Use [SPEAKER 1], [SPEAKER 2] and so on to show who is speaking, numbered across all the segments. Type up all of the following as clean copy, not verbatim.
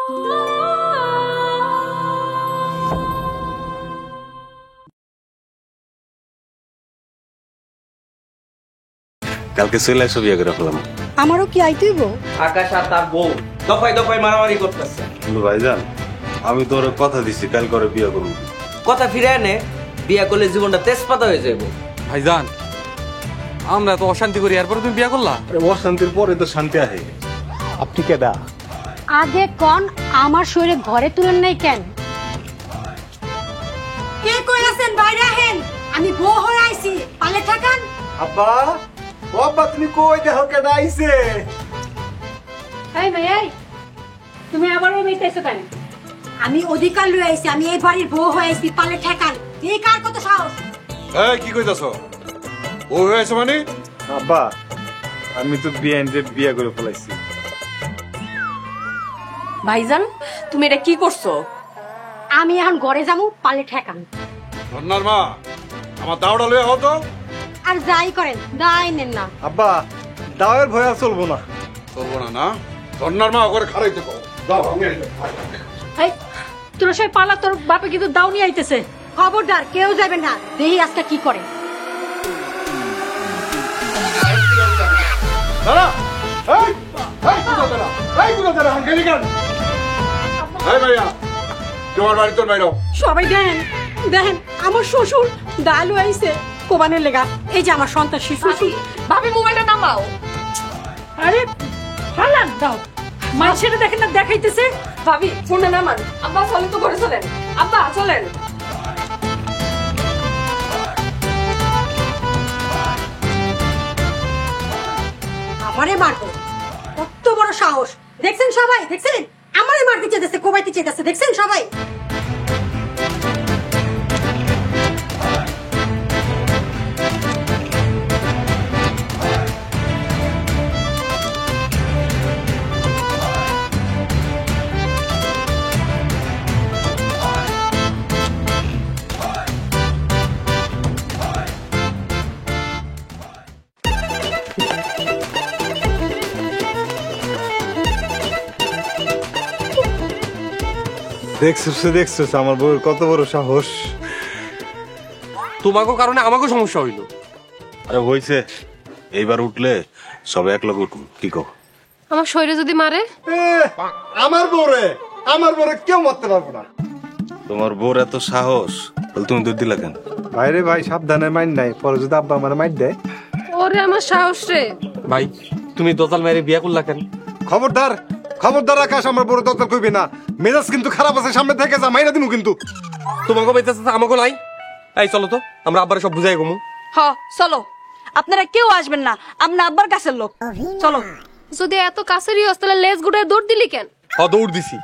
[SPEAKER 1] কালকে চলে আসো বিয়ে করে ফেলাম।
[SPEAKER 2] আমারও কি আইতেইব?
[SPEAKER 3] আকাশ আর তার বউ দফায় দফায় মারামারি করতেছে।
[SPEAKER 1] কিন্তু ভাইজান আমি তোর কথা দিছি কাল করে বিয়ে করবো।
[SPEAKER 3] কথা ফিরে এনে বিয়ে করলে জীবনটা তেজপাতা হয়ে যাবো।
[SPEAKER 4] ভাইজান আমরা তো অশান্তি করি, এরপরে তুমি বিয়ে করলা?
[SPEAKER 1] অশান্তির পরে তো শান্তি আহে। আপনি কেডা?
[SPEAKER 2] আগে কোন আমার শরীরে ঘরে তুলেন নাই কেন? কে কই আছেন? বাইরে আহেন, আমি বউ হয়ে আইছি, পালে থাকান।
[SPEAKER 1] আব্বা ও আব্বা তুমি কই দেখো কেডা আইছে?
[SPEAKER 2] এই ভাই এই, তুমি আবারও মেইতেছো কেন? আমি অধিকার লই আইছি, আমি এই বাড়ির বউ হয়ে আইছি, পালে ঠেকান। এই কার কত সাহস?
[SPEAKER 5] এই কি কইতাছো? ও হয়েছে মানে?
[SPEAKER 1] আব্বা আমি তো বিয়ে করে ফেলাইছি।
[SPEAKER 6] ভাইজান তুমি এটা কি করছো?
[SPEAKER 2] আমি এখন ঘরে যাবো, পালে ঠেকান।
[SPEAKER 5] ধন্নার মা আমার দাওড়া লয়ে আও তো।
[SPEAKER 2] আর যাই করেন দাই নেন না।
[SPEAKER 1] আব্বা দাওয়ের ভয় আর চলবো না।
[SPEAKER 5] চলবো না না? ধন্নার মা ওরে খাড়াইতে কও। দাও আমি
[SPEAKER 2] এই তোর সবাই পালা, তোর বাপে কিন্তু দাও নিয়ে আইতেছে। খবরদার কেউ যাবে না, দেখি আজকে কি করে।
[SPEAKER 5] দাঁড়া এই দাঁড়া এই দাঁড়া হাঙ্গেলি কেন? এই ভাইয়া তোমার বাড়ি তোর বাইরো।
[SPEAKER 2] সবাই দেখেন দেখেন আমার শ্বশুর ডালু আইছে কোবানের লেগা। এই যে আমার সন্তান শিশু।
[SPEAKER 6] ভাবি মোবাইলটা নামাও।
[SPEAKER 2] আরে হালান দাও, মানুষের দেখেন না দেখাইতেছে।
[SPEAKER 6] ভাবি ফোনটা নামান। আব্বা চলেন তো, ঘরে চলেন। আব্বা চলেন।
[SPEAKER 2] আমারে মারবো? কত বড় সাহস! দেখছেন সবাই, দেখছেন আমারে মারতে চেয়েছে, কোবাইতে চেয়েছে, দেখছেন সবাই।
[SPEAKER 1] দেখছো আমার বউয়ের কত বড় সাহস।
[SPEAKER 4] তোমাকে কারণে আমাকেও সমস্যা হইলো।
[SPEAKER 1] আরে হইছে, এইবার উঠলে সবাই এক লগে উঠুন। কি কও?
[SPEAKER 6] আমার শরীরে যদি মারে?
[SPEAKER 5] আমার বউরে কেউ মারতে পারবো না।
[SPEAKER 1] তোমার বউর এত সাহস, তাহলে তুমি দৌড় দিলা কেন?
[SPEAKER 7] ভাইরে ভাই সাবধানে মাইন নাই, পরে যদি আব্বা আমার মাইর দেয়।
[SPEAKER 6] ওরে আমার সাহস রে।
[SPEAKER 4] ভাই তুমি দোতাল মেরে বিয়ে করলা কেন?
[SPEAKER 7] খবরদার খবরদার আকাশ, আমার বড় দরকার কইবি না। মেজাজ কিন্তু খারাপ আছে, সামনে থেকে যা, মাইরা দিমু কিন্তু।
[SPEAKER 4] তোমাকে বেঁচেছে আমাকে নাই। এই চলো তো আমরা আব্বারে সব বুঝাই গমু।
[SPEAKER 6] হ চলো, আপনারা কেউ আসবেন না, আমরা আব্বার কাছের লোক। চলো।
[SPEAKER 8] যদি এত কাছেরই হস তাহলে লেজ গুড়ে দৌড় দিলি কেন?
[SPEAKER 4] দৌড় দিছি,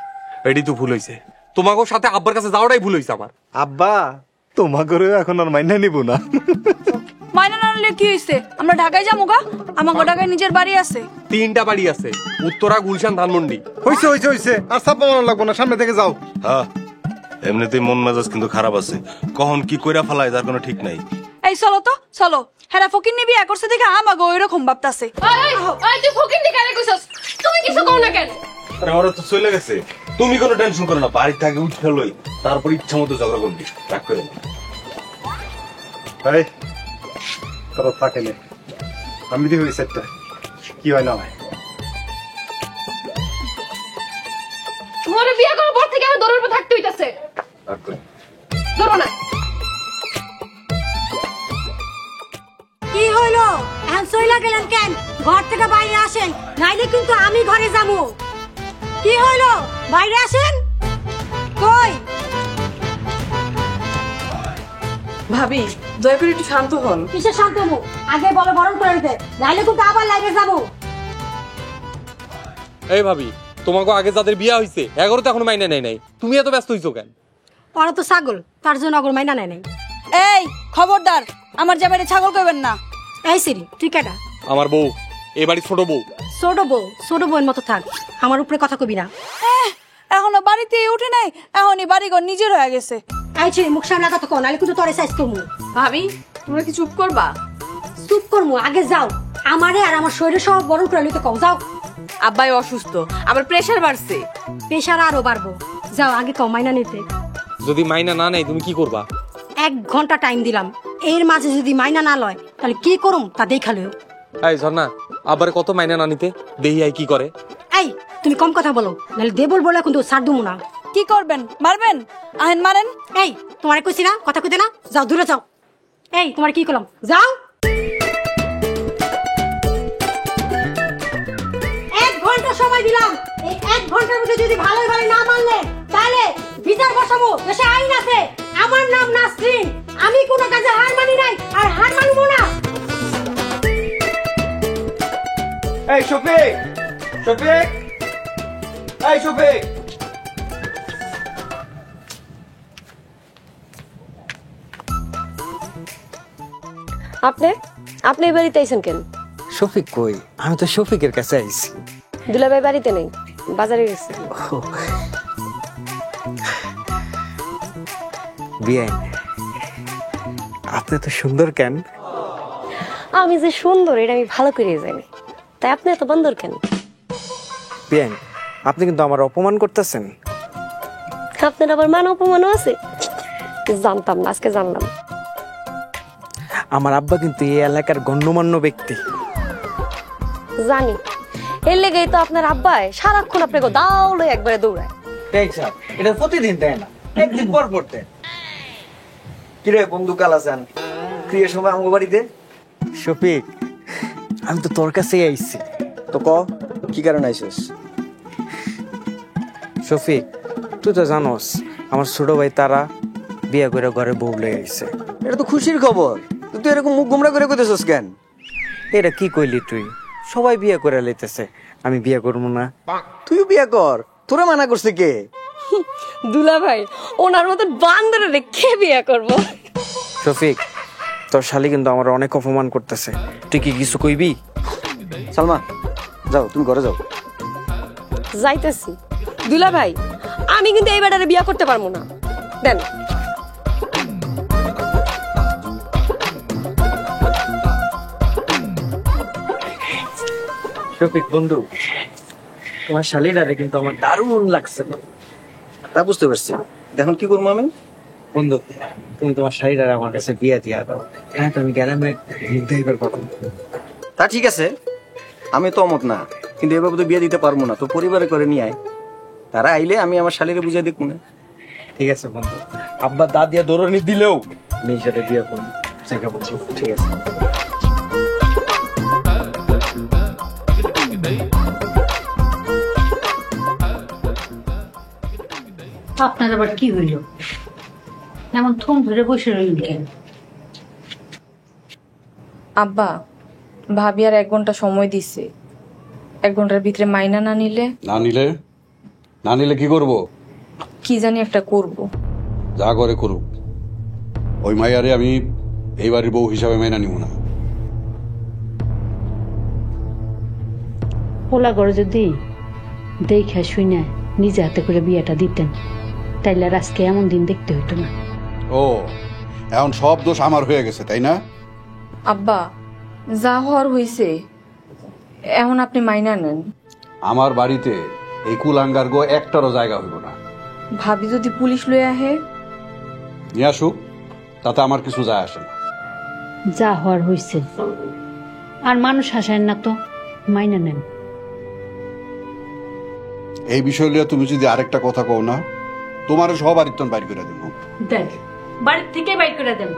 [SPEAKER 4] এটি তো ভুল হইছে। তোমাকে সাথে আব্বার কাছে যাওয়াটাই ভুল হইছে আমার।
[SPEAKER 7] আব্বা তোমাকে এখন আর মাইনা নিব না।
[SPEAKER 6] মাইনা না নিলে কি হইছে? আমরা ঢাকায় যাবো গা, আমাকে ঢাকায় নিজের বাড়ি আছে।
[SPEAKER 4] 3টা বাড়ি আছে, উত্তরা, গুলশান, ধানমন্ডি।
[SPEAKER 7] হইছে আর চাপা মারা লাগবো না, সামনে থেকে যাও।
[SPEAKER 1] হ্যাঁ এমনিতেই মন মেজাজ কিন্তু খারাপ আছে, কখন কি কইরা ফেলায় তার কোনো ঠিক নাই।
[SPEAKER 6] এই চলো তো চলো। হেরা ফকির নিবি করছে দেখে আমাকে ওইরকম ভাবতাছে।
[SPEAKER 8] তুই ফকির নি কেন কইছস? তুমি কিছু কও না কেন?
[SPEAKER 1] আরে ওরা তো চলে গেছে, তুমি কোনো টেনশন করো না। বাড়ি থেকে উঠে লই, তারপর ইচ্ছা মতো ঝগড়া করবি, রাগ করে না।
[SPEAKER 7] এই তোর থাকে নে, আমি দিয়ে হইছে একটা কি হয় না হয়।
[SPEAKER 8] তোমার বিয়ে করার পর থেকে আমি দৌড়ের উপর থাকতে হইতাছে।
[SPEAKER 1] রাগ করে
[SPEAKER 8] ধরো না।
[SPEAKER 2] কি হইলো? এখন সইলা গেলেন কেন? ঘর থেকে বাইরে আসেন, নাইলে কিন্তু আমি ঘরে যাবো। কি হইলো? বাইরে আসেন। কই?
[SPEAKER 6] ভাবি দয়া করে একটু শান্ত হন।
[SPEAKER 2] কিসের শান্ত হবো? আগে বলো বরণ করে দিতে, নাইলে কিন্তু আবার লাইভে যাবো।
[SPEAKER 4] এই ভাবি তোমাকে আগে যাদের বিয়ে হইছে 11 তো এখনো মাইনা নেয় নাই, তুমি এত ব্যস্ত হইছো কেন?
[SPEAKER 2] ওরা তো ছাগল, তার জন্য অগর মাইনা নেয় নাই।
[SPEAKER 6] এই খবরদার, আমার জামাইরে ছাগল কইবেন না।
[SPEAKER 2] এই সিরি তুই কেডা?
[SPEAKER 4] আমার বউ, এই বাড়ির ছোট বউ।
[SPEAKER 2] ছোট বউয়ের মতো থাক, আমার উপরে কথা কবি না।
[SPEAKER 6] এখনো বাড়িতে উঠে নাই, এখনই বাড়িঘর নিজের হয়ে গেছে।
[SPEAKER 2] এই ছিরি মুখ সামনে কথা কো, নাইলে কিন্তু তোরে সাইজ করমু।
[SPEAKER 6] ভাবি তোমরা কি চুপ করবা?
[SPEAKER 2] চুপ করমু, আগে যাও আমারে আর আমার শরীরে সব বরণ করে লইতে কও, যাও।
[SPEAKER 6] আব্বাই অসুস্থ, আবার প্রেসার বাড়ছে।
[SPEAKER 2] প্রেশার আরো বাড়বো। যাও আগে কও মাইনা নিতে।
[SPEAKER 4] যদি মাইনা না নেয় তুমি কি করবা?
[SPEAKER 2] 1 ঘন্টা টাইম দিলাম, এর মাঝে যদি মাইনা না লয় তাহলে কি করুম তা দেখালেও।
[SPEAKER 4] এই ঝর্ণা, আবার কত মাইনা না নিতে দেহি আই কি করে?
[SPEAKER 2] এই তুমি কম কথা বলো, নাহলে দেবল বলে কিন্তু ছাড় দুমু না।
[SPEAKER 6] কি করবেন, মারবেন? আহেন মারেন।
[SPEAKER 2] এই তোমারে কইছি না কথা কইতে না, যাও দূরে যাও। এই তোমার কি করলাম, যাও। 1 ঘন্টা সময় দিলাম, এই 1 ঘন্টার মধ্যে যদি ভালোই ভালো না মানলে তাহলে বিচার বসাবো। দেশে আইন আছে, আমার নাম নাসরিন, আমি কোনো কাজে হার মানি নাই আর হার মানবো না।
[SPEAKER 3] এই শফিক, শফিক, এই শফিক।
[SPEAKER 9] আপনি আপনি এই বাড়িতে আইছেন কেন?
[SPEAKER 10] শফিক কই? আমি তো শফিকের কাছে আইছি।
[SPEAKER 9] দুলাভাই বাড়িতে নেই, বাজারে গেছে।
[SPEAKER 10] বিয়ান, আপনি তো সুন্দর কেন?
[SPEAKER 9] আমি যে সুন্দর এটা আমি ভালো করে জানি, তাই আপনি এত বান্দর কেন?
[SPEAKER 10] বিয়ান, আপনি কিন্তু আমার অপমান করতেছেন।
[SPEAKER 9] আপনার আবার মান অপমানও আছে? জানতাম না, আজকে জানলাম।
[SPEAKER 10] আমার আব্বা কিন্তু এই এলাকার গণ্যমান্য ব্যক্তি।
[SPEAKER 9] জানি, এর লেগেই তো আপনার আব্বাই সারাক্ষণ আপনাকে দাউড়ে একবারে দৌড়ায়।
[SPEAKER 3] এটা প্রতিদিন দেয় না, একদিন পর পর দেয়। কিরে বন্ধু, কাল আছেন ক্রিয়ার সময় আমার বাড়িতে?
[SPEAKER 10] শফিক, আমি তো তোর কাছেই আইছি।
[SPEAKER 3] তো ক, কি কারণে আইছিস?
[SPEAKER 10] শফিক, তুই তো জানোস আমার ছোট ভাই তারা বিয়ে করে ঘরে বউ লয়ে আইছে।
[SPEAKER 3] এটা তো খুশির খবর, তুই এরকম মুখ গুমরা করে কইতেছস কেন?
[SPEAKER 10] এটা কি কইলি তুই? সবাই বিয়ে করে লইতেছে, আমি বিয়ে করবো না?
[SPEAKER 3] তুইও বিয়ে কর, তোরা মানা করছে কে?
[SPEAKER 9] দুলাভাই, ওনার মতো বান্দরে রেখে বিয়ে করবো?
[SPEAKER 10] শফিক, তোর শালি কিন্তু আমার অনেক অপমান করতেছে, তুই কি কিছু কইবি?
[SPEAKER 3] সালমা, যাও তুমি ঘরে যাও।
[SPEAKER 9] যাইতেছি। দুলাভাই, আমি কিন্তু এই বেটারে বিয়ে করতে পারবো না। দেন।
[SPEAKER 10] শফিক বন্ধু, তোমার শালিটারে কিন্তু আমার দারুণ লাগছে।
[SPEAKER 3] তা বুঝতে পারছি, এখন কি করবো আমি?
[SPEAKER 10] বন্ধু, তুমি তোমার শালিটারে আমার কাছে বিয়ে দিয়া দাও, হ্যাঁ তুমি গ্রামে দেখবার পাবো।
[SPEAKER 3] তা ঠিক আছে, আমি তো অমত না, কিন্তু এভাবে তো বিয়ে দিতে পারবো না। তো পরিবারে করে নিয়ে আয়, তারা আইলে আমি আমার শালিরে বুঝিয়ে দেখবো না।
[SPEAKER 10] ঠিক আছে বন্ধু, আব্বা দা দিয়া দৌড়নি দিলেও মেয়ের সাথে বিয়ে করবো, সেটা বলছি। ঠিক আছে।
[SPEAKER 2] আপনার আবার কি হইল, এমন থম ধরে বসে রইল কেন?
[SPEAKER 6] আব্বা, ভাবি আর 1 ঘন্টা সময় দিছে, 1 ঘন্টার ভিতরে মাইনা না নিলে
[SPEAKER 5] না নিলে কি করব?
[SPEAKER 6] কি জানি একটা করব।
[SPEAKER 5] যা করে করুক, ওই মাইয়ারে আমি এই বাড়ির বউ হিসাবে মেনে নিব না।
[SPEAKER 11] ওলা করে যদি দেখে শুনে নিজে হাতে করে বিয়েটা দিতেন, তাইলে আর আজকে এমন দিন দেখতে হইতো না।
[SPEAKER 5] ও, এখন সব দোষ আমার হয়ে গেছে, তাই না?
[SPEAKER 6] আব্বা, যা হওয়ার হইছে, এখন আপনি মাইনা নেন।
[SPEAKER 5] আমার বাড়িতে এই কুলাঙ্গার গো একটারও জায়গা হইব না।
[SPEAKER 6] ভাবি যদি পুলিশ লয়ে আহে?
[SPEAKER 5] নিয়ে আসুক, তাতে আমার কিছু যায় আসে না।
[SPEAKER 11] যা হওয়ার হইছে, আর মানুষ হাসায় না তো, মাইনা নেন।
[SPEAKER 5] এই বিষয় নিয়ে তুমি যদি আরেকটা কথা কও না, তোমার সব বাড়ির বাইর করে দেবো।
[SPEAKER 11] দেখ, বাড়ির থেকে বাইর করে দেন।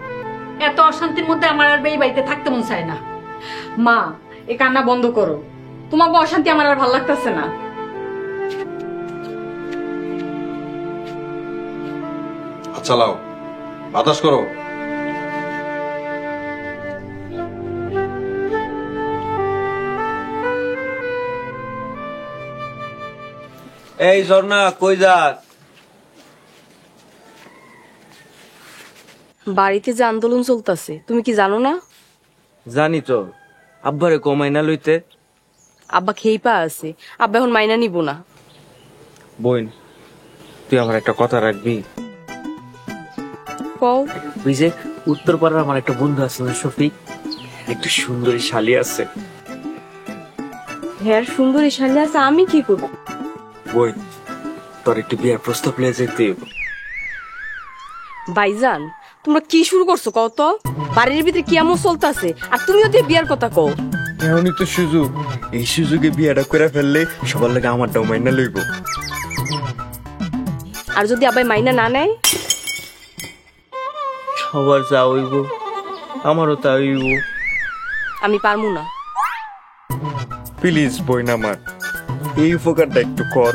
[SPEAKER 11] এত অশান্তির মধ্যে আমার আর এই বাড়িতে থাকতে মন চায় না।
[SPEAKER 6] মা, এ কান্না বন্ধ করো, তোমাকে অশান্তি আমার আর ভালো লাগতেছে না।
[SPEAKER 5] আচ্ছা লাও, বাতাস করো।
[SPEAKER 3] এই ঝর্ণা, কই যাস?
[SPEAKER 6] বাড়িতে যে আন্দোলন চলতেছে, তুমি কি জানো না?
[SPEAKER 3] জানি তো, আব্বারে কো মাইনা লইতে।
[SPEAKER 6] আব্বা খেই পা আছে, আব্বা এখন মাইনা নিব না।
[SPEAKER 10] বোন, তুই আমার একটা কথা রাখবি?
[SPEAKER 6] কও।
[SPEAKER 10] ওই যে উত্তরপাড়ার আমার একটা বন্ধু আছে না শফিক, একটু সুন্দরী শালি আছে,
[SPEAKER 6] হ্যাঁ সুন্দরী শালি আছে, আমি কি করব?
[SPEAKER 10] বই তোর একটু বিয়ার প্রস্তাব লিয়ে যেতে হইব।
[SPEAKER 6] ভাইজান তোমরা কি শুরু করছো কও তো? বাড়ির ভিতরে কি এমন চলতেছে আর তুমিও দিয়ে বিয়ার কথা কও?
[SPEAKER 10] এমনই তো সুযোগ, এই সুযোগে বিয়াটা করে ফেললে সবার লাগে আমারটাও মাইনা লইব।
[SPEAKER 6] আর যদি আবার মাইনা না নেয়?
[SPEAKER 10] সবার যা হইব আমারও তা হইব।
[SPEAKER 6] আমি পারমু না।
[SPEAKER 10] প্লিজ বই না মার, এই উপকারটা একটু কর।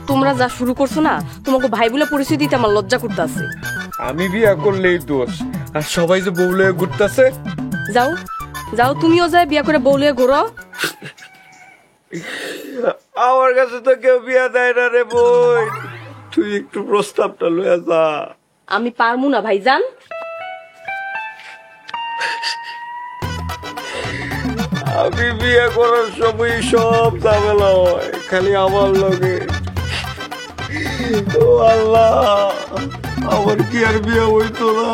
[SPEAKER 6] তোমরা যা শুরু করছো না, তোমাকে ভাই বলে পরিচয় দিতে আমার লজ্জা করতেছে।
[SPEAKER 10] আমি বিয়া করলেই দোষ, আর সবাই যে বউ লয়ে ঘুরতেছে।
[SPEAKER 6] যাও যাও, তুমিও যায় বিয়া করে বউলিয়ে ঘোরো।
[SPEAKER 10] আমার কাছে তো কেউ বিয়া দেয় না রে বই, তুই একটু প্রস্তাবটা লয়ে যা।
[SPEAKER 6] আমি পারমু না ভাইজান।
[SPEAKER 10] আমি বিয়ে করার সময় সব ঝামেলা হয় খালি আমার লগে। ও আল্লাহ, আমার কি আর বিয়ে হইতো না?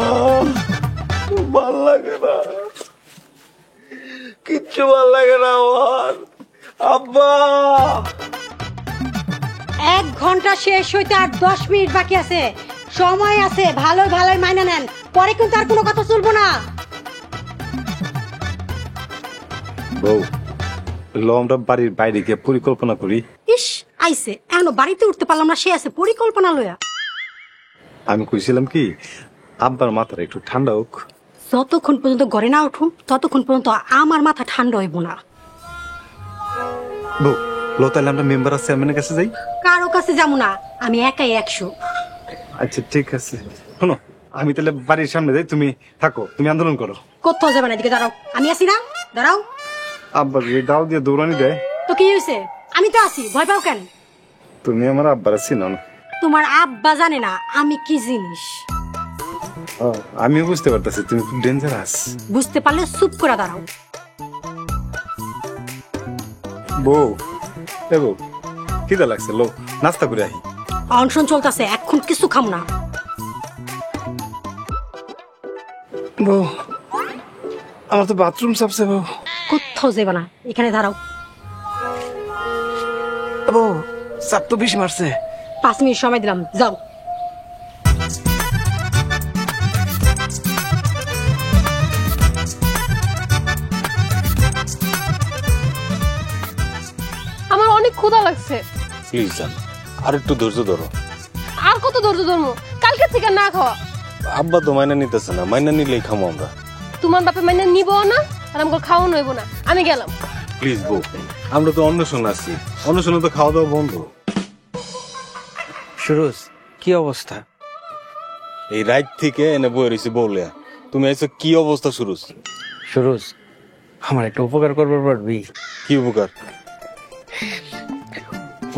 [SPEAKER 10] ভাল লাগে না, কিচ্ছু ভাল লাগে না আমার। আব্বা,
[SPEAKER 2] 1 ঘন্টা শেষ হইতে আর 10 মিনিট বাকি আছে, সময় আছে, ভালোই ভালোই মাইনা নেন, পরে কিন্তু আর কোনো কথা চলবো না।
[SPEAKER 1] বউ, ল আমরা বাড়ির বাইরে গিয়ে পরিকল্পনা করি।
[SPEAKER 2] ইস আইছে, এখনো বাড়িতে উঠতে পারলাম না, সে আছে পরিকল্পনা লয়া।
[SPEAKER 1] আমি কইছিলাম কি, আব্বার মাথাটা একটু ঠান্ডা হোক।
[SPEAKER 2] যতক্ষণ পর্যন্ত ঘরে না উঠুন ততক্ষণ পর্যন্ত আমার মাথা ঠান্ডা হইব না।
[SPEAKER 1] বউ, ল তাহলে আমরা মেম্বার আছে চেয়ারম্যানের কাছে যাই।
[SPEAKER 2] কারো কাছে যাবো না, আমি একাই 100।
[SPEAKER 1] আচ্ছা ঠিক আছে, শোনো আমি তাহলে বাড়ির সামনে যাই, তুমি থাকো, তুমি আন্দোলন করো।
[SPEAKER 2] কোথাও যাবে না, এদিকে দাঁড়াও, আমি আছি না, দাঁড়াও।
[SPEAKER 1] আব্বা যে ডাল দিয়ে দৌড়ানি দেয়।
[SPEAKER 2] তো কি হয়েছে, আমি তো আছি, ভয় পাও কেন?
[SPEAKER 1] তুমি আমার আব্বার চিনো না।
[SPEAKER 2] তোমার আব্বা জানে না আমি কি জিনিস।
[SPEAKER 1] আমিও বুঝতে পারতেছি তুমি খুব ডেঞ্জারাস।
[SPEAKER 2] বুঝতে পারলে চুপ করে দাঁড়াও।
[SPEAKER 1] বউ, এ বউ, খিদা লাগছে, লো নাস্তা করে আহি।
[SPEAKER 2] অনশন চলতেছে, এখন কিছু খাম না।
[SPEAKER 10] বউ আমার তো বাথরুম সাপছে। বউ,
[SPEAKER 2] কোথাও যাবে না, এখানে দাঁড়াও।
[SPEAKER 10] বউ সাপ তো বেশি মারছে।
[SPEAKER 2] 5 মিনিট সময় দিলাম, যাও।
[SPEAKER 8] আমার অনেক ক্ষুধা লাগছে।
[SPEAKER 1] প্লিজ জান, আর একটু ধৈর্য ধরো।
[SPEAKER 8] আর কত ধৈর্য ধরবো? কালকে থেকে না খাওয়া।
[SPEAKER 1] আব্বা তো মাইনা নিতেছে না, মাইনা নিলেই খামো আমরা।
[SPEAKER 8] তোমার বাপে মানে নিব না, আর আমাকে খাওয়া নইব না, আমি গেলাম।
[SPEAKER 1] প্লিজ বউ, আমরা তো অন্নশন আছি, অন্নশনে তো খাওয়া দাওয়া বন্ধ।
[SPEAKER 10] সুরজ কি অবস্থা?
[SPEAKER 1] এই রাত থেকে এনে বই রয়েছে বউলিয়া, তুমি এসে কি অবস্থা শুরু?
[SPEAKER 10] সুরজ আমার একটা উপকার করবার পারবি?
[SPEAKER 1] কি উপকার?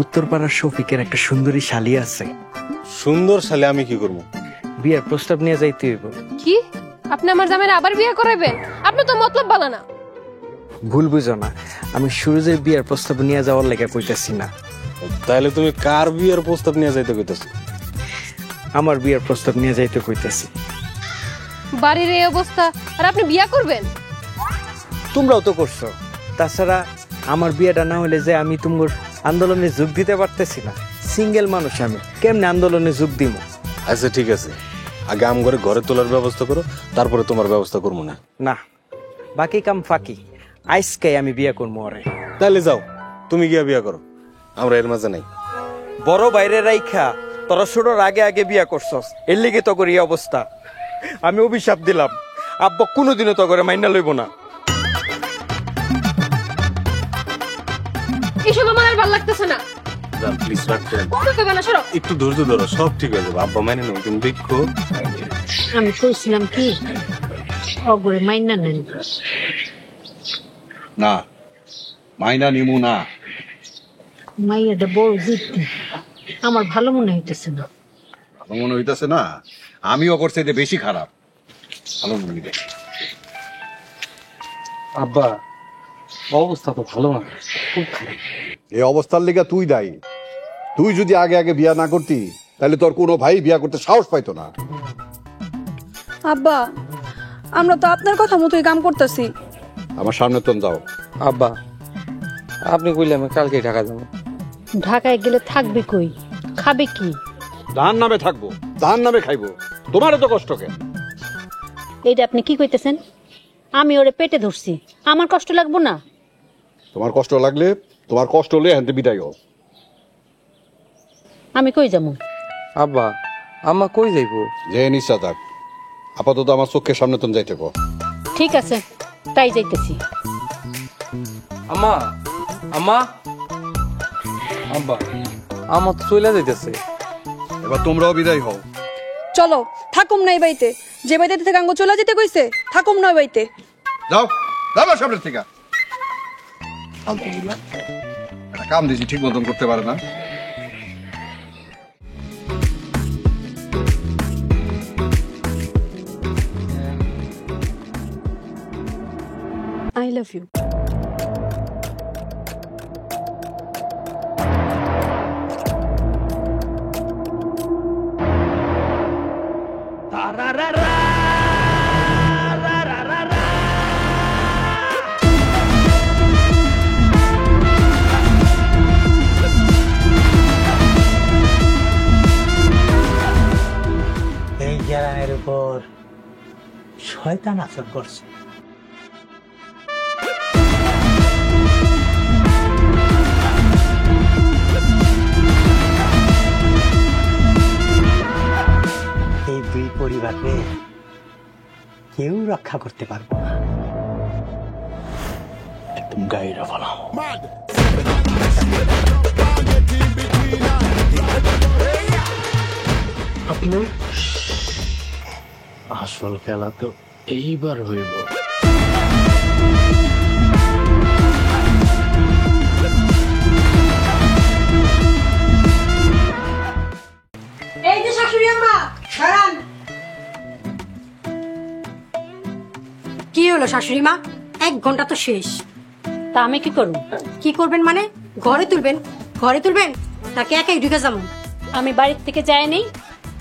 [SPEAKER 10] উত্তরপাড়ার শফিকের একটা সুন্দরী শালি আছে।
[SPEAKER 1] সুন্দর শালে আমি কি করবো?
[SPEAKER 10] বিয়ের প্রস্তাব নিয়ে যাইতে হইব।
[SPEAKER 8] কি? আপনি আমার জামাইরে আবার বিয়ে করাইবেন? আপনি তো মতলব বালা না।
[SPEAKER 10] ভুল বুঝো না, আমি সুরজের বিয়ের প্রস্তাব নিয়ে যাওয়ার লেগে কইতাছি না।
[SPEAKER 1] তাহলে তুমি কার বিয়ের প্রস্তাব নিয়ে যাইতে কইতেছো?
[SPEAKER 10] আমার বিয়ের প্রস্তাব নিয়ে যাইতে কইতাছি।
[SPEAKER 8] বাড়ির এই অবস্থা আর আপনি বিয়ে করবেন?
[SPEAKER 10] তোমরাও তো করছো। তাছাড়া আমার বিয়েটা না হলে যে আমি তোমার আন্দোলনে যোগ দিতে পারতেছি না। সিঙ্গেল মানুষ আমি, কেমনে আন্দোলনে যোগ দিব?
[SPEAKER 1] আচ্ছা ঠিক আছে, আগে আম করে ঘরে তোলার ব্যবস্থা করো, তারপরে তোমার ব্যবস্থা করবো না।
[SPEAKER 10] না, বাকি কাম ফাঁকি। আজকে আমি বিয়ে করবো ওরে।
[SPEAKER 1] তাহলে যাও, তুমি গিয়া বিয়া করো, আমরা এর মাঝে নাই।
[SPEAKER 10] বড় বাইরে রাইখা তোরা ছোটর আগে আগে বিয়া করছস, এর লেগে তো করি অবস্থা। আমি অভিশাপ দিলাম, আব্বা কোনোদিনও তো করে মাইনা লইব না।
[SPEAKER 8] এসব আমার আর ভালো লাগতেছে না।
[SPEAKER 1] প্লিজ রাখ করেন,
[SPEAKER 8] কথা কইবে না, সরো।
[SPEAKER 1] একটু ধৈর্য ধরো, সব ঠিক হয়ে যাবে। আব্বা মাইনে নেব, তুমি দেখো।
[SPEAKER 11] আমি কইছিলাম কি অগরে মাইনা নেন
[SPEAKER 5] না, মাইনা নিমু না।
[SPEAKER 11] মাইয়াটা বড় জিততে আমার ভালো মনে হইতেছে না।
[SPEAKER 5] আমার মনে হইতেছে না, আমিও করছে যে বেশি খারাপ। ভালো মনে হইতে
[SPEAKER 10] আব্বা অবস্থা তো ভালো না, খুব খারাপ।
[SPEAKER 5] এই অবস্থার লেগে তুই দায়ী। তুই যদি আগে আগে বিয়া না করতি তাহলে তোর কোনো ভাই বিয়া করতে সাহস পাইতো না।
[SPEAKER 6] আব্বা আমরা তো আপনার কথা মতোই কাম করতেছি।
[SPEAKER 5] আমার সামনে তো যাও।
[SPEAKER 10] আব্বা
[SPEAKER 4] আপনি কইলে আমি কালকেই ঢাকা যাবো।
[SPEAKER 11] ঢাকায় গেলে থাকবে কই, খাবে কি?
[SPEAKER 5] ধান নামে থাকবো, ধান নামে খাইবো, তোমার এত কষ্ট কেন?
[SPEAKER 11] এইটা আপনি কি কইতেছেন? আমি ওরে পেটে ধরছি, আমার কষ্ট লাগবো না?
[SPEAKER 5] তোমার কষ্ট লাগলে তোমার কষ্ট হলে হ্যান্তে বিদায় হও।
[SPEAKER 11] আমি কই যাবো?
[SPEAKER 4] আব্বা আম্মা কই যাইবো?
[SPEAKER 5] যে নিশ্চয় থাক, আপাতত আমার চোখের সামনে তুমি যাইতে কো।
[SPEAKER 11] ঠিক আছে, তাই যাইতেছি।
[SPEAKER 4] আম্মা আম্মা আব্বা আমার তো চলে যাইতেছে।
[SPEAKER 5] এবার তোমরাও বিদায় হও।
[SPEAKER 6] চলো, থাকুম না এই বাড়িতে। যে বাড়িতে থেকে আঙ্গ চলে যেতে কইছে, থাকুম না ওই বাড়িতে।
[SPEAKER 5] যাও যাও সামনের থেকে। একটা কাম দিয়েছি ঠিক মতন করতে পারে না।
[SPEAKER 6] I love you.
[SPEAKER 10] এই গ্রামের উপর শয়তান আসর করছে। এই দুই পরিবারকে কেউ রক্ষা করতে পারবো না। একদম গাইরা ফেলাও। আপনি আসল খেলা তো এইবার হইব।
[SPEAKER 2] এই যে শাশুড়ি আম্মা, দাঁড়ান। কি হলো শাশুড়ি মা? 1 ঘন্টা তো শেষ।
[SPEAKER 11] তা আমি কি করব?
[SPEAKER 2] কি করবেন মানে? ঘরে তুলবেন? ঘরে তুলবেন নাকি একাই ঢুকে যাবো?
[SPEAKER 11] আমি বাড়ির থেকে যাই নেই,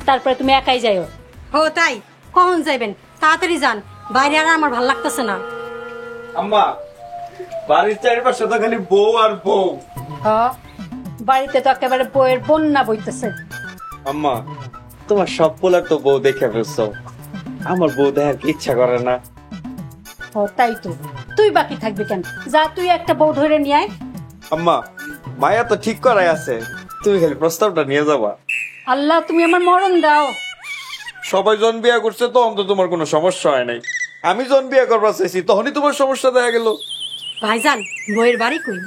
[SPEAKER 11] তারপরে তুমি একাই যাইও।
[SPEAKER 2] ও তাই? কখন যাইবেন? তাড়াতাড়ি যান, বাইরে আর আমার ভাল লাগতেছে না।
[SPEAKER 10] আম্মা, বাড়ির চারপাশে তো খালি বউ আর বউ।
[SPEAKER 11] বাড়িতে তো একেবারে বউয়ের বন্যা বইতেছে।
[SPEAKER 10] আম্মা, তোমার সব পোলার তো বউ দেখে ফেলছো, আমার বউ দেখার কি ইচ্ছা করে না।
[SPEAKER 11] ও তাই তো, তুই বাকি থাকবি কেন? যা, তুই একটা বউ ধরে নিয়ে আয়।
[SPEAKER 10] আম্মা, মায়া তো ঠিক করাই আছে, তুমি খালি প্রস্তাবটা নিয়ে যাবা।
[SPEAKER 11] আল্লাহ, তুমি আমার মরণ দাও।
[SPEAKER 10] সবাই জন বিয়ে করছে তখন তো তোমার কোনো সমস্যা হয় নাই, আমি জন বিয়ে করবা চাইছি তখনই তোমার সমস্যা দেখা গেল।
[SPEAKER 2] ভাইজান, বউয়ের বাড়ি কই?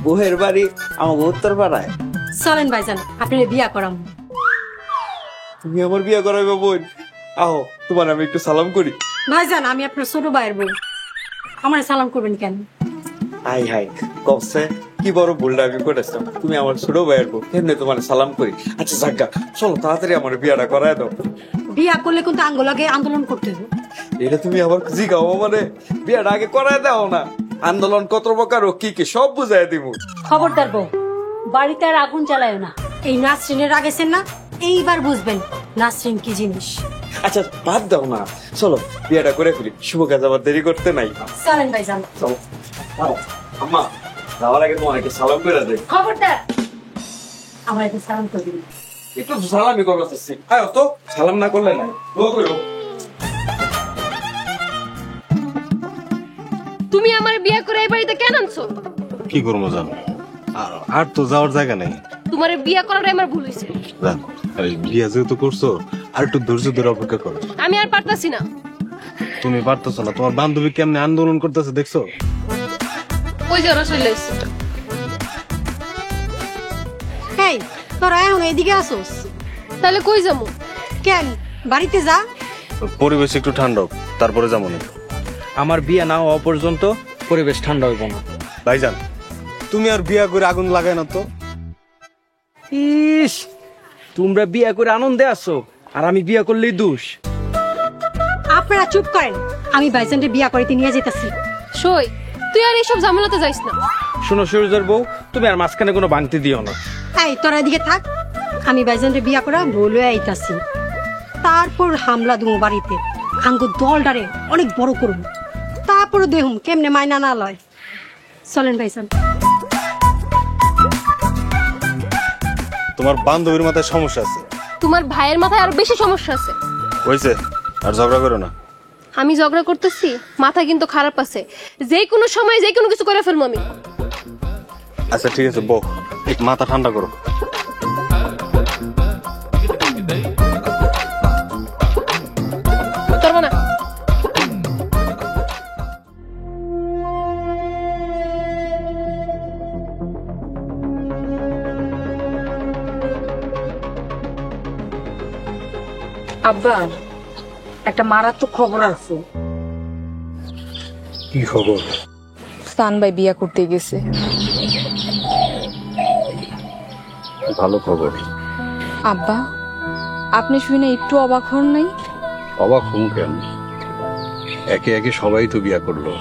[SPEAKER 10] বউয়ের বাড়ি আমার উত্তর পাড়ায়।
[SPEAKER 2] চলেন ভাইজান, আপনার বিয়া করাম।
[SPEAKER 10] তুমি আমার বিয়ে করাইবে বোন? আহো, তোমার আমি একটু সালাম করি।
[SPEAKER 2] ভাইজান, আমি আপনার ছোট ভাইয়ের বউ, আমার সালাম করবেন কেন?
[SPEAKER 10] হাই হাই, কবসে কি বড় ভুলটা আমি করেছিলাম। তুমি আমার ছোট ভাইয়ের বউ, কেমনে তোমার সালাম করি? আচ্ছা জাগা, চলো তাড়াতাড়ি আমার বিয়াটা করায় দাও।
[SPEAKER 2] বিয়া করলে কিন্তু আঙ্গুলাকে আন্দোলন করতে হবে।
[SPEAKER 10] এটা তুমি আবার জিগাও, মানে বিয়াটা আগে করায় দাও না। আন্দোলন কত প্রকার ও কি কি সব বুঝাই দিব।
[SPEAKER 11] খবরদার বউ, বাড়িতে আর আগুন জ্বালায় না।
[SPEAKER 2] এই নাসরিনের আগেছেন না, এইবার বুঝবেন নাসরিন কি জিনিস।
[SPEAKER 10] আচ্ছা বাদ দাও না, চলো বিয়াটা করে ফেলি, শুভ কাজ আবার দেরি করতে নাই।
[SPEAKER 2] চলেন ভাইজান।
[SPEAKER 10] চলো। আম্মা, যাওয়ার আগে তোমার একটা সালাম করে দেয়।
[SPEAKER 2] খবরদার, আমার একটু সালাম করে দিন।
[SPEAKER 10] একটু সালামি করবো চাচ্ছি, আয় তো সালাম না করলে না।
[SPEAKER 8] তুমি আমার বিয়ে করে এই বাড়িতে কেন আনছো?
[SPEAKER 1] কি করবো জানো, আর তো যাওয়ার জায়গা নেই।
[SPEAKER 8] তোমার বিয়ে করার আমার ভুল হয়েছে।
[SPEAKER 1] জানো, বিয়া যেহেতু করছো আর একটু ধৈর্য ধরে অপেক্ষা করো।
[SPEAKER 8] আমি আর পারতাছি না।
[SPEAKER 1] তুমি পারতেছো না, তোমার বান্ধবী কেমনে আন্দোলন করতেছে দেখছো?
[SPEAKER 8] ওই যে ওরা চলে এসছে।
[SPEAKER 2] এই, তোরা এখন এদিকে আসোস?
[SPEAKER 8] তাহলে কই যাবো?
[SPEAKER 2] কেন, বাড়িতে যা।
[SPEAKER 1] পরিবেশ একটু ঠান্ডা হোক, তারপরে যাবো না।
[SPEAKER 10] আমার বিয়ে না হওয়া পর্যন্ত পরিবেশ ঠান্ডা হইব না।
[SPEAKER 1] ভাইজান, তুমি আর বিয়া করে আগুন লাগায় না তো।
[SPEAKER 10] ইস, তোমরা বিয়ে করে আনন্দে আছো আর আমি বিয়ে করলেই দোষ।
[SPEAKER 2] আপনারা চুপ করেন, আমি ভাইজানকে বিয়া করিতে নিয়ে যেতেছি।
[SPEAKER 8] সই, তুই আর এইসব ঝামেলাতে যাইস না।
[SPEAKER 10] শোনো সূর্যের বউ, তুমি আর মাঝখানে কোনো ভাঙতি দিও না।
[SPEAKER 2] এই, তোরা এদিকে থাক, আমি ভাইজানকে বিয়া করা বলে আইতাছি। তারপর হামলা দুমো বাড়িতে, আঙ্গু দলটারে অনেক বড় করব, তারপর দেখুন কেমনে মাইনা না লয়। চলেন ভাইজান।
[SPEAKER 1] তোমার বান্ধবীর মাথায় সমস্যা আছে।
[SPEAKER 8] তোমার ভাইয়ের মাথায় আরো বেশি সমস্যা আছে।
[SPEAKER 1] হয়েছে, আর ঝগড়া করো না।
[SPEAKER 8] আমি ঝগড়া করতেছি, মাথা কিন্তু খারাপ আছে। যে কোনো সময় যে কোনো কিছু করে ফেলবো আমি।
[SPEAKER 1] আচ্ছা ঠিক আছে, বউ একটু মাথা ঠান্ডা করো।
[SPEAKER 8] করবো না।
[SPEAKER 6] আব্বা, একটা মারাত্মক খবর আছে।
[SPEAKER 5] কি খবর?
[SPEAKER 6] সান ভাই বিয়া করতে গেছে।
[SPEAKER 5] ভালো খবর।
[SPEAKER 6] আব্বা, আপনি শুনে একটু অবাক হন নাই?
[SPEAKER 5] অবাক হম কেন? একে একে সবাই তো বিয়া করলো,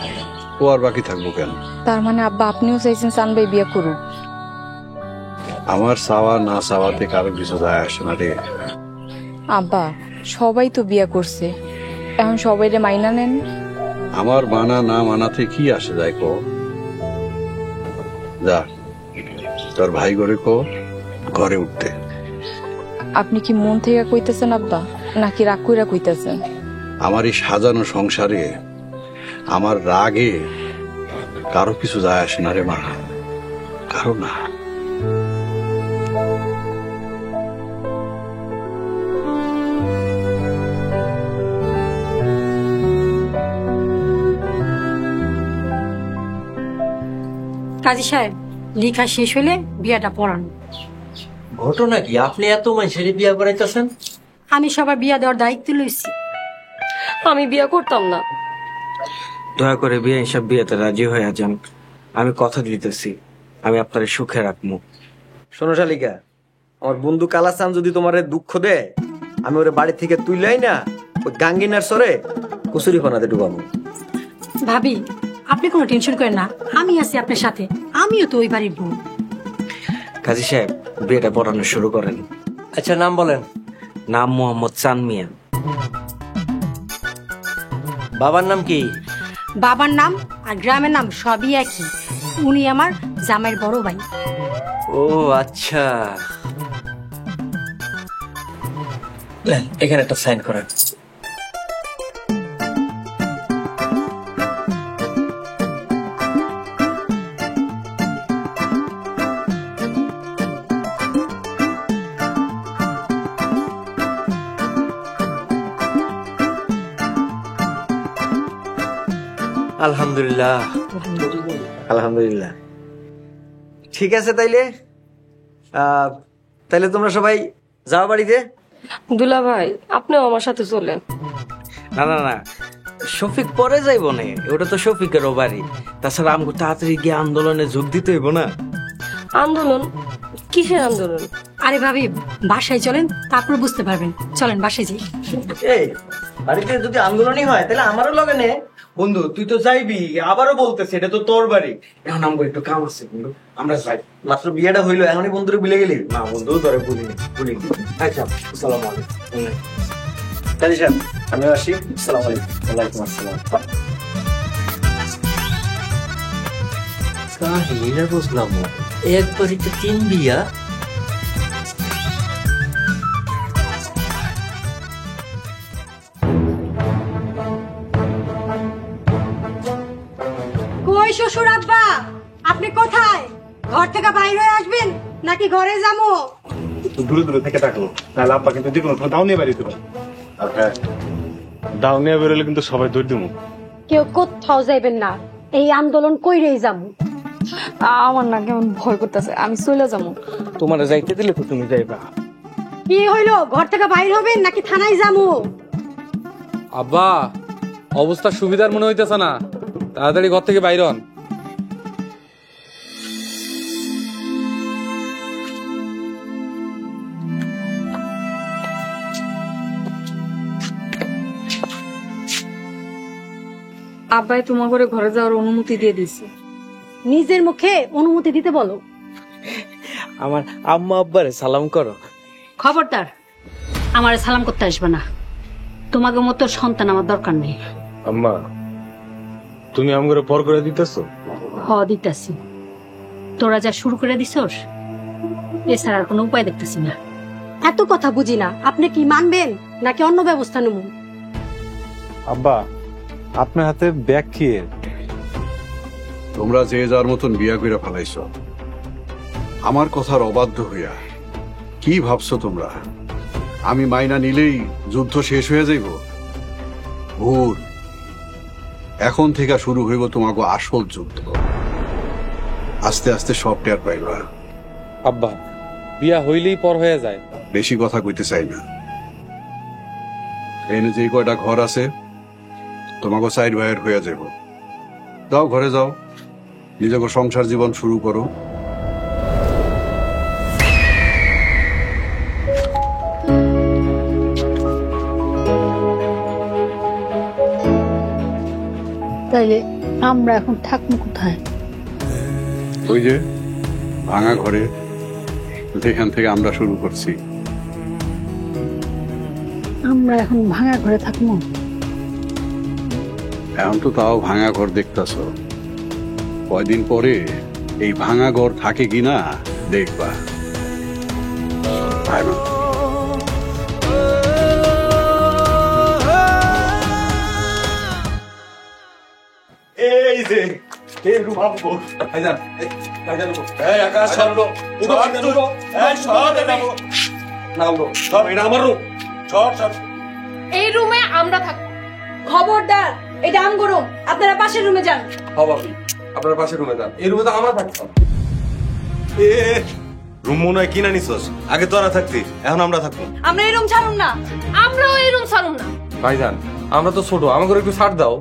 [SPEAKER 5] ও আর বাকি থাকবো কেন?
[SPEAKER 6] তার মানে আব্বা আপনিও চাইছেন সান ভাই বিয়া করুক?
[SPEAKER 5] আমার চাওয়া না চাওয়াতে কারো কিছু যায় আসে না রে।
[SPEAKER 6] আব্বা, সবাই তো বিয়া করছে, এখন সবাইরে মাইনা নেন।
[SPEAKER 5] আমার মানা না মানাতে কি আসে যায় কো? যা তোর ভাই ঘরে কো ঘরে উঠতে।
[SPEAKER 6] আপনি কি মন থেকে কইতেছেন আব্বা, নাকি রাগ কইরা কইতেছেন?
[SPEAKER 5] আমার এই সাজানো সংসারে আমার রাগে কারো কিছু যায় আসে না রে মা, কারো না।
[SPEAKER 2] কাজী সাহেব, লেখা শেষ হলে বিয়াটা পড়ান।
[SPEAKER 10] ঘটনা কি? আপনি এত মানুষের বিয়া করাইতেছেন?
[SPEAKER 2] আমি সবার বিয়া দেওয়ার দায়িত্ব লইছি।
[SPEAKER 9] আমি বিয়ে করতাম না।
[SPEAKER 10] দয়া করে বিয়ে হিসাব বিয়েতে রাজি হয়ে যান। আমি কথা দিতেছি, আমি আপনার সুখে রাখবো।
[SPEAKER 3] শোনো শালিকা, আমার বন্ধু কালাচান যদি তোমার দুঃখ দেয়, আমি ওরে বাড়ি থেকে তুইলাই না ওই গাঙ্গিনার সরে কচুরিপানাতে ডুবাবো।
[SPEAKER 2] ভাবি, আপনি কোনো টেনশন করেন না, আমি আছি আপনার সাথে। আমিও তো ওই বাড়ির বউ।
[SPEAKER 10] কাজী সাহেব, বিয়েটা পড়ানো শুরু করেন।
[SPEAKER 3] আচ্ছা, নাম বলেন।
[SPEAKER 10] নাম মোহাম্মদ চান মিয়া।
[SPEAKER 3] বাবার নাম কি?
[SPEAKER 2] বাবার নাম আর গ্রামের নাম সবই একই। উনি আমার জামাইয়ের বড় ভাই।
[SPEAKER 10] ও আচ্ছা, এখানে একটা সাইন করেন। আলহামদুলিল্লাহ, আলহামদুলিল্লাহ।
[SPEAKER 3] ঠিক আছে, তাইলে তাইলে তোমরা সবাই যাও বাড়িতে।
[SPEAKER 9] দুলা ভাই, আপনিও আমার সাথে চলেন।
[SPEAKER 10] না না না, শফিক পরে যাইব না, ওটা তো শফিকেরও বাড়ি। তাছাড়া আমাকে তাড়াতাড়ি গিয়ে আন্দোলনে যোগ দিতে হইব না।
[SPEAKER 9] আন্দোলন? কিসের আন্দোলন?
[SPEAKER 2] আরে ভাবি, বাসায় চলেন, তারপর বুঝতে পারবেন। চলেন বাসায় যাই।
[SPEAKER 3] এই বাড়িতে যদি আন্দোলনই হয় তাহলে আমারও লগে নে। বন্ধু, তুই তো যাইবি, আবারও বলতেছে এটা তো তোর বাড়ি।
[SPEAKER 10] এখন আমাকে একটু কাম আছে বন্ধু, আমরা যাই।
[SPEAKER 3] মাত্র বিয়েটা হইলো, এখনই বন্ধুরে ভুলে গেলি?
[SPEAKER 10] না বন্ধু, ধরে বলিনি বলিনি। আচ্ছা, আসসালামু আলাইকুম।
[SPEAKER 3] কাজী সাহেব, আমি আসি। আসসালামু আলাইকুম। ওয়ালাইকুম আসসালাম।
[SPEAKER 10] কাহিনীটা বুঝলাম না, একবারই তো 3 বিয়া।
[SPEAKER 2] কই শ্বশুর আব্বা, আপনি কোথায়? ঘর থেকে বাইরে হয়ে আসবেন নাকি ঘরে যাবো?
[SPEAKER 7] দূরে দূরে থেকে থাকো, তাহলে আব্বা কিন্তু যে কোনো সময় দাও নিয়ে বেরিয়ে পারে। আর হ্যাঁ, দাও নিয়ে বেরোলে কিন্তু সবাই দৌড় দিব।
[SPEAKER 2] কেউ কোথাও যাইবেন না, এই আন্দোলন কইরেই যাবো।
[SPEAKER 6] আমার না কেমন ভয় করতেছে, আমি চলে যাবো।
[SPEAKER 10] তোমার যাইতে দিলে তো তুমি যাইবা।
[SPEAKER 2] কি হইলো, ঘর থেকে বাইরে হবেন নাকি থানায় যাবো?
[SPEAKER 4] আব্বা, অবস্থা সুবিধার মনে হইতেছে না, তাড়াতাড়ি ঘর থেকে বাইর হন।
[SPEAKER 6] আব্বাই তোমার করে ঘরে যাওয়ার অনুমতি দিয়ে দিছে।
[SPEAKER 2] নিজের মুখে অনুমতি দিতে বলো।
[SPEAKER 10] আমার আম্মা আব্বারে সালাম করো।
[SPEAKER 11] খবরদার, আমার সালাম করতে আসবে না। তোমাকে মতো সন্তান আমার দরকার নেই।
[SPEAKER 1] আম্মা, তুমি আমগরে পর করে দিতেছো?
[SPEAKER 11] দিতাছি। তোরা যা শুরু করে দিছস এছাড়া আর কোনো উপায় দেখতেছি না।
[SPEAKER 2] এত কথা বুঝি না, আপনি কি মানবেন নাকি অন্য ব্যবস্থা নেব?
[SPEAKER 7] আব্বা আপনার হাতে ব্যাগ খেয়ে
[SPEAKER 5] তোমরা যে যার মতন বিয়া কইরা ফেলাইছ, আমার কথার অবাধ্য হইয়া কি ভাবছো তোমরা? আমি মাইনা নিলেই যুদ্ধ শেষ হয়ে যাইব? ভুল। এখন থেকে শুরু হইব তোমাকে আসল যুদ্ধ। আস্তে আস্তে সব টের পাইবা।
[SPEAKER 4] আব্বা বিয়া হইলেই পর হয়ে যায়।
[SPEAKER 5] বেশি কথা কইতে চাই না। এনে যে কয়টা ঘর আছে তোমাকে সাইড ভাইয়ের হয়ে যাব। যাও ঘরে যাও, নিজেকে সংসার জীবন শুরু করো।
[SPEAKER 11] তাইলে আমরা এখন থাকবো কোথায়?
[SPEAKER 5] ওই যে ভাঙা ঘরে, যেখান থেকে আমরা শুরু করছি।
[SPEAKER 11] আমরা এখন ভাঙা ঘরে থাকবো?
[SPEAKER 5] এখন তো তাও ভাঙা ঘর দেখতেছ, কয়দিন পরে এই ভাঙা ঘর থাকে কিনা দেখবা। ভাই মা।
[SPEAKER 1] এই যে এই রুমামগো ভাইজান, এই আকাশ সরলো উঠো, এই সর নামো নামো, সব এটা আমার রুম, সর সর।
[SPEAKER 8] এই রুমে আমরা থাকবো।
[SPEAKER 2] খবরদার, এটা আমগো রুম, আপনারা পাশের রুমে যান।
[SPEAKER 1] ভাবি আপনার পাশে রুমে যান, এই রুমে তো আমরা থাকতাম। এ রুম মনে হয় কিনা নিছস, আগে তোরা থাকতি, এখন আমরা থাকবো।
[SPEAKER 2] আমরা এই রুম ছাড়ুম না।
[SPEAKER 8] আমরাও এই রুম ছাড়ুম না।
[SPEAKER 4] ভাইজান আমরা তো ছোট, আমাকে একটু ছাড় দাও।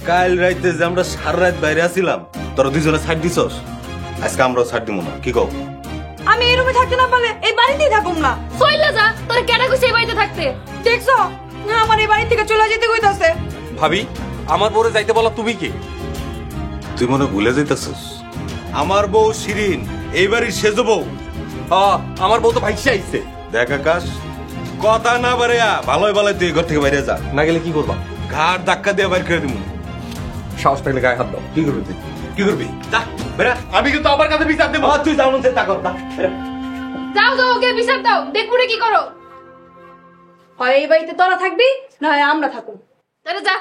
[SPEAKER 1] কাল রাইতে যে আমরা সারা রাত বাইরে আছিলাম, তোরা দুজনে ছাড় দিছস, আজকে আমরাও ছাড় দিব না, কি কও?
[SPEAKER 2] আমি এই রুমে থাকতে না পারলে এই বাড়িতেই থাকুম না।
[SPEAKER 8] সইলা যা, তোর কেডা কইছে এই বাড়িতে থাকতে?
[SPEAKER 2] দেখছো আমার এই বাড়ি থেকে চলে যেতে কইতাছে।
[SPEAKER 4] ভাবি আমার পরে যাইতে বলা তুমি কি?
[SPEAKER 1] তুই মনে ভুলে যাইতাছস, আমার বউ শিরিন এই বাড়ির সেজ বউ।
[SPEAKER 4] আমার বউ তো ভাইসে আইছে।
[SPEAKER 1] দেখ আকাশ, কথা না বাড়িয়া ভালোই ভালোই তুই ঘর থেকে বাইরে যা,
[SPEAKER 4] না গেলে কি করবা?
[SPEAKER 1] ঘাড় ধাক্কা দিয়ে বাইর করে দিব।
[SPEAKER 4] সাহস থাকলে গায়ে হাত দাও।
[SPEAKER 1] কি করবি তুই? কি করবি? যা বেরা,
[SPEAKER 4] আমি কিন্তু আমার কাছে বিচার দেবো।
[SPEAKER 1] তুই যাও না, তা কর না।
[SPEAKER 8] যাও যাও, ওকে বিচার দাও, দেখবো রে কি করো।
[SPEAKER 2] হয় এই বাড়িতে তোরা থাকবি, না হয় আমরা থাকুম।
[SPEAKER 8] তাহলে যা।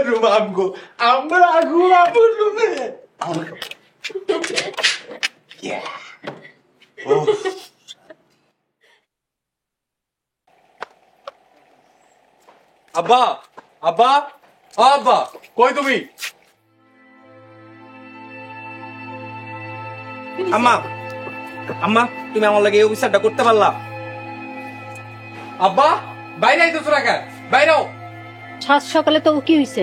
[SPEAKER 1] রুমামগো আমরা ঘুমাবো রুমে।
[SPEAKER 4] আব্বা আব্বা আব্বা কই তুমি?
[SPEAKER 10] আম্মা আম্মা তুমি আমার লাগে এই অফিসারটা করতে পারলা?
[SPEAKER 4] আব্বা বাইরে আইতেছো না কেন? বাইরেও।
[SPEAKER 11] সাত সকালে তো কি হইছে?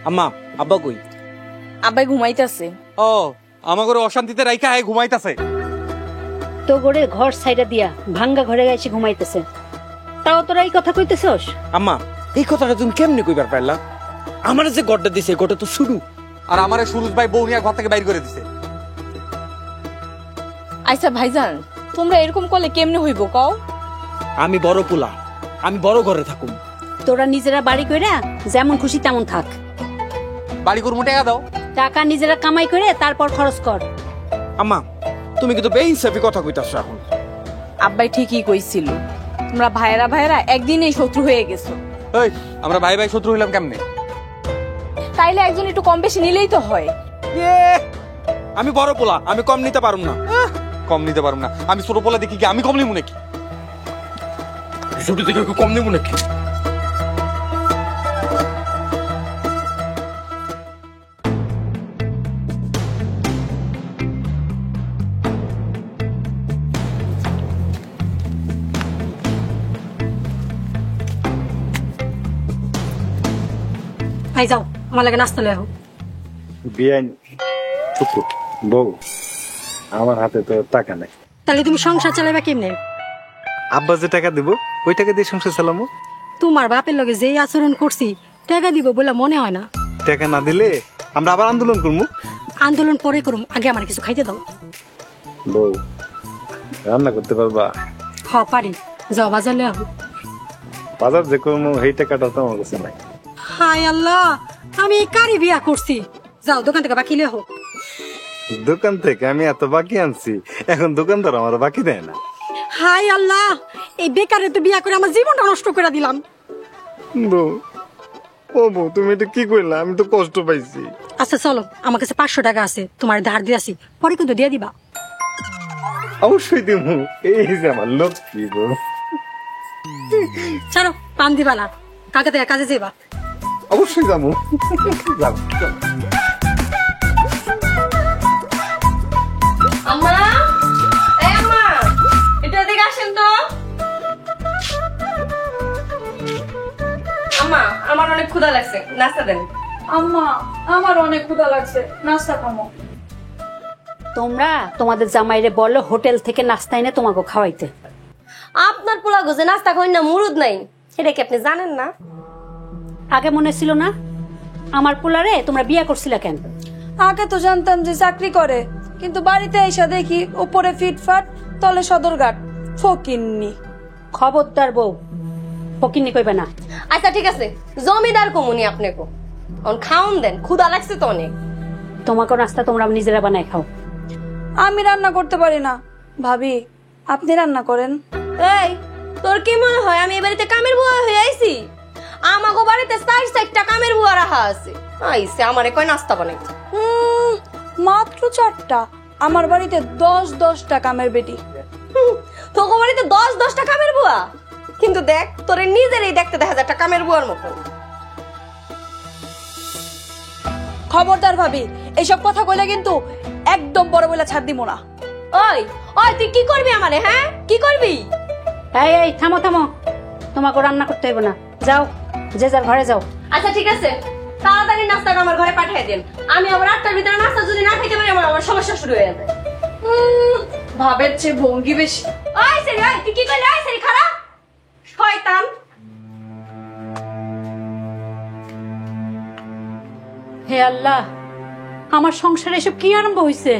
[SPEAKER 10] আম্মা আব্বা কই?
[SPEAKER 6] আব্বাই ঘুমাইতেছে।
[SPEAKER 4] ও আমার ঘরে অশান্তিতে রাইখা ঘুমাইতেছে।
[SPEAKER 11] তো গড়ে ঘর সাইডা দিয়া ভাঙ্গা ঘরে এসে ঘুমাইতেছে, তাও তোরা এই কথা কইতেছস?
[SPEAKER 10] আম্মা এই কথাটা তুমি কেমনে কইবার পারলা? আমার যে গড়টা দিছে গড়টা তো শুরু,
[SPEAKER 4] আর আমারে সুরজ ভাই বউ নিয়ে ঘর থেকে বাইর করে দিছে।
[SPEAKER 6] আচ্ছা ভাইজান, তোমরা এরকম করলে কেমনে হইব কও?
[SPEAKER 10] আমি বড় পোলা, আমি বড় ঘরে থাকুম।
[SPEAKER 11] তোরা নিজেরা বাড়ি কইরা যেমন খুশি তেমন থাক।
[SPEAKER 4] বাড়ি করবো, টাকা দাও।
[SPEAKER 11] টাকা নিজেরা কামাই করে তারপর খরচ কর।
[SPEAKER 10] আম্মা তুমি কিন্তু বেইনসাফি কথা কইতাছো এখন।
[SPEAKER 6] আব্বাই ঠিকই কইছিল, তোমরা ভাইয়েরা ভাইয়েরা একদিনেই শত্রু হয়ে গেছো।
[SPEAKER 4] এই আমরা ভাই ভাই শত্রু হইলাম কেমনে?
[SPEAKER 6] তাইলে একজন একটু কম বেশি নিলেই তো হয়।
[SPEAKER 10] আমি বড় পোলা, আমি কম নিতে পারুম না।
[SPEAKER 4] কম নিতে পারবো না? আমি ছোট পোলা দেখি কি আমি কম নিবো নাকি? ছোট থেকে কম নিবো নাকি?
[SPEAKER 2] ভাই যাও, আমার লাগে নাস্তা লয়ে আও।
[SPEAKER 7] বিয়ান চুপ বউ, আমার হাতে তো টাকা নাই।
[SPEAKER 2] তাহলে তুমি সংসার চালাইবা কেমনে?
[SPEAKER 7] আব্বা যে টাকা দিব ওই টাকা দিয়ে সংসার চালামো।
[SPEAKER 2] তোমার বাপের লগে যেই আচরণ করছি, টাকা দিব বলে মনে হয় না।
[SPEAKER 7] টাকা না দিলে আমরা আবার আন্দোলন করবো।
[SPEAKER 2] আন্দোলন পরে করুম, আগে আমার কিছু খাইতে দাও।
[SPEAKER 7] বউ রান্না করতে পারবা?
[SPEAKER 2] হ পারি, যাও বাজার লয়ে আও।
[SPEAKER 7] বাজার যে করবো সেই টাকাটা তো আমার কাছে নাই।
[SPEAKER 2] হায় আল্লাহ, আমি এই কারি বিয়া করছি। যাও দোকান থেকে বাকি লিয়ে হোক।
[SPEAKER 10] দোকান থেকে আমি এত বাকি আনছি, এখন দোকানদার আমার বাকি দেয় না।
[SPEAKER 2] হায় আল্লাহ, এই বেকারে তো বিয়া করে আমার জীবনটা নষ্ট করে দিলাম।
[SPEAKER 10] বউ, ও বউ, তুমি এটা কি করলা? আমি তো কষ্ট পাইছি।
[SPEAKER 2] আচ্ছা চলো, আমার কাছে 500 টাকা আছে, তোমার ধার দিয়ে আসি, পরে কিন্তু দিয়ে দিবা।
[SPEAKER 10] অবশ্যই দিমু, এই যে আমার লক্ষ্মী বউ।
[SPEAKER 2] ছাড়ো, পান দিবা না, কালকে থেকে কাজে যাবা।
[SPEAKER 10] অবশ্যই যাবো।
[SPEAKER 9] আম্মা, এই আম্মা, একটু এদিকে আসেন তো। আম্মা, আমার অনেক ক্ষুধা লাগছে, নাস্তা দেন।
[SPEAKER 11] আম্মা, আমার অনেক ক্ষুধা লাগছে, নাস্তা খামো। তোমরা তোমাদের জামাইরে বলো হোটেল থেকে নাস্তা এনে তোমাকে খাওয়াইতে।
[SPEAKER 9] আপনার পোলা গোজে নাস্তা খাই না, মুরুদ নাই, সেটা কি আপনি জানেন না?
[SPEAKER 11] আগে মনে ছিল না? আমার পোলারে তোমরা বিয়ে করছিলে কেন?
[SPEAKER 6] আগে তো জানতাম যে চাকরি করে, কিন্তু বাড়িতে এসে দেখি উপরে ফিটফাট, তলে সদরঘাট, ফকিন্নি।
[SPEAKER 11] খবরদার বউ, ফকিন্নি কইবে না।
[SPEAKER 9] আচ্ছা ঠিক আছে, জমিদার কমুনি আপনাকে খাওন দেন, ক্ষুধা লাগছে তো অনেক।
[SPEAKER 11] তোমাকে নাস্তা তোমরা নিজেরা বানায় খাও।
[SPEAKER 6] আমি রান্না করতে পারি না। ভাবি, আপনি রান্না করেন।
[SPEAKER 9] এই, তোর কি মনে হয় আমি এই বাড়িতে কামের বুয়া হয়ে আইছি? আমাগো বাড়িতে 4-4টা কামের বুয়া রাখা আছে, আইছে আমারে কয় নাস্তা বানাইতে।
[SPEAKER 6] মাত্র 4টা? আমার বাড়িতে 10-10টা কামের বেটি।
[SPEAKER 9] তোগো বাড়িতে 10-10টা কামের বুয়া? কিন্তু দেখ, তোরে নিজেরই দেখতে দেখা যায় একটা কামের বুয়ার মতো।
[SPEAKER 6] খবরদার ভাবি, এইসব কথা কইলে কিন্তু একদম বড় বলে ছাড় দিব না।
[SPEAKER 9] ওই ওই, তুই কি করবি আমারে? হ্যাঁ, কি করবি?
[SPEAKER 11] এই এই, থামো থামো, তোমাকে রান্না করতে হবে না, যাও যে যার ঘরে যাও।
[SPEAKER 9] আচ্ছা ঠিক আছে, তাড়াতাড়ি নাস্তাটা আমার ঘরে পাঠিয়ে দেন। আমি আবার 8টার ভিতরে নাস্তা যদি না খাইতে পারি, আমার সমস্যা শুরু হয়ে যায়।
[SPEAKER 6] ভাবের চেয়ে ভঙ্গি বেশি।
[SPEAKER 9] ওই সেরি, ওই তুই কি করলি? ওই সেরি, খারাপ শয়তান।
[SPEAKER 11] হে আল্লাহ, আমার সংসারে এসব কি আরম্ভ হইছে?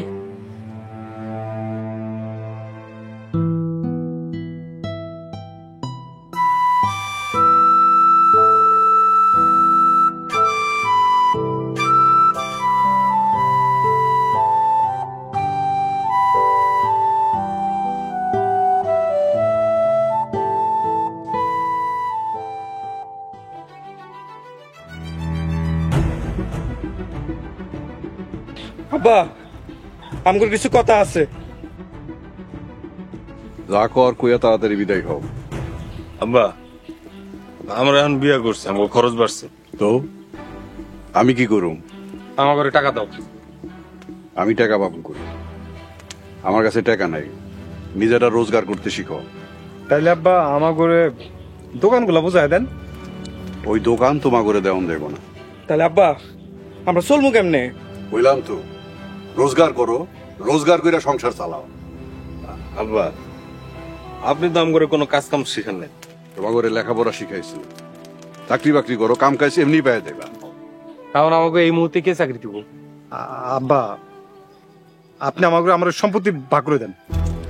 [SPEAKER 10] আব্বা, আমার কিছু কথা আছে।
[SPEAKER 5] যা কর কইয়া তাড়াতাড়ি বিদায় হও।
[SPEAKER 7] আব্বা, আমরা এখন বিয়া করছি, আমার খরচ বাড়ছে।
[SPEAKER 5] তো আমি কি করুম?
[SPEAKER 4] আমার ঘরে টাকা দাও।
[SPEAKER 5] আমি টাকা পাবো করি? আমার কাছে টাকা নাই, নিজেরা রোজগার করতে শিখো।
[SPEAKER 10] তাইলে আব্বা আমার ঘরে দোকানগুলো বুঝাই দেন।
[SPEAKER 5] ওই দোকান তোমার করে দেওয়ান দেব না।
[SPEAKER 10] তাহলে আব্বা আমরা চলবো কেমনে?
[SPEAKER 5] বললাম তো, রোজগার করো, রোজগার করে সংসার চালাও।
[SPEAKER 7] আব্বা, আপনি তো আমার কোনো কাজ কাম শিখান নাই।
[SPEAKER 5] তোমার করে লেখাপড়া শিখাইছি, চাকরি বাকরি করো, কাম কাজ এমনি পাই দেবা।
[SPEAKER 4] কারণ আমাকে এই মুহূর্তে কে চাকরি দিব?
[SPEAKER 10] আব্বা, আপনি আমার সম্পত্তি ভাগ করে দেন।